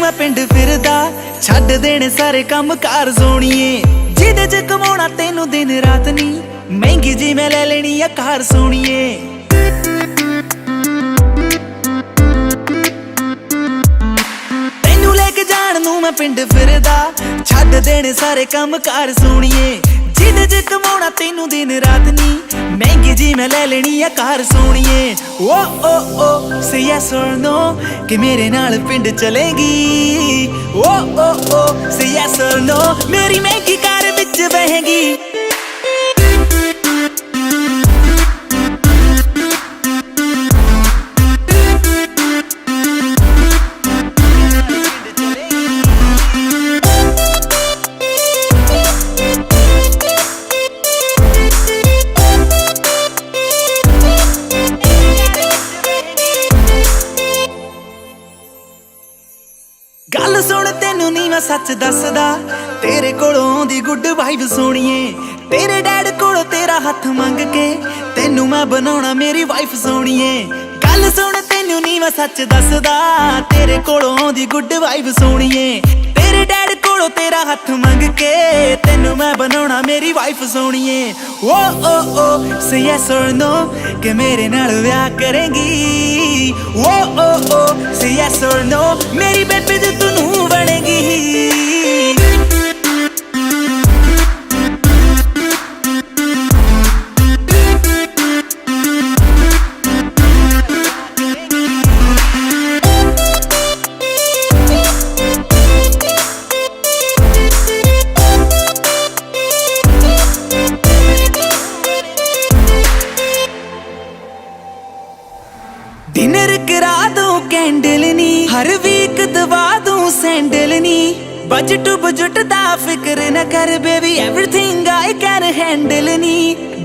मैं पिंड फिरदा छड्ड देने सारे काम कार सोणीए जिहदे च कमाउणा तैनूं दिन रात नी महंगी जी मैं ले लेनी आ कार सोणीए तैनूं लेके जाण नूं मैं पिंड फिरदा छड्ड देने सारे काम कार सोणीए जिहदे च कमाउणा तैनूं दिन रात नी महंगी जी मैं ले लेनी आ कार सोणीए ओ से यस और नो कि मेरे नाल पिंड चलेगी ओ से यस और नो मेरी महंगी कार विच बहेगी गल सुन तेनू नी मैं सच दसदा तेरे कोलों दी गुड वाइब सोणीए तेरे डैड कोलों तेरा हथ मंग के तेनू मैं बनाउणा मेरी वाइफ सोणीए गल सुन तेनू नी मैं सच दसदा तेरे कोलों दी गुड वाइब सोणीए तेरे डैड कोलों तेरा हथ मंग के तेनू मैं बनाउणा मेरी वाइफ सोणीए ओ से यस और नो कि मेरे नाल ब्याह करेंगी ओ से यस और नो मेरी बेबी तू बनेगी डिनर करा दूं कैंडल नी हर वीक दवा दूं सैंडल नी बजट बजट दा फिक्र न कर baby everything I can handle knee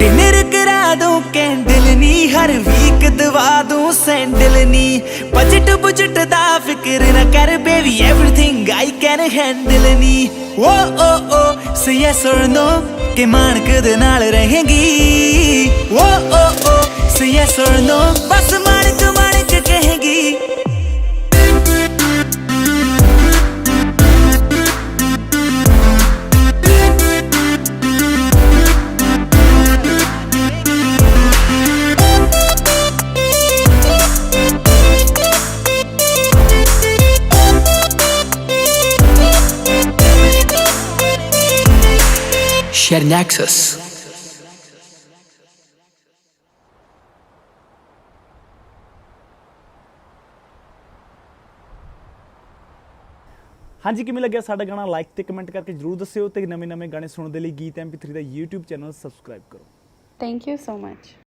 dinner करा दूं कैंडल नी हर वीक दवा दूं सैंडल नी बजट बजट दा फिक्र न कर baby everything I can handle नी ओ से यस और नो कि मानक दे नाल रहेंगी ओ से यस और नो बस मानक मानक कहेगी Share Nexus. ਹਾਂਜੀ ਕਿਵੇਂ ਲੱਗਿਆ ਸਾਡਾ ਗਾਣਾ ਲਾਈਕ ਤੇ ਕਮੈਂਟ ਕਰਕੇ ਜਰੂਰ ਦੱਸਿਓ ਤੇ ਨਵੇਂ-ਨਵੇਂ ਗਾਣੇ ਸੁਣਨ ਦੇ ਲਈ ਗੀਤ MP3 ਦਾ YouTube ਚੈਨਲ ਸਬਸਕ੍ਰਾਈਬ ਕਰੋ। Thank you so much.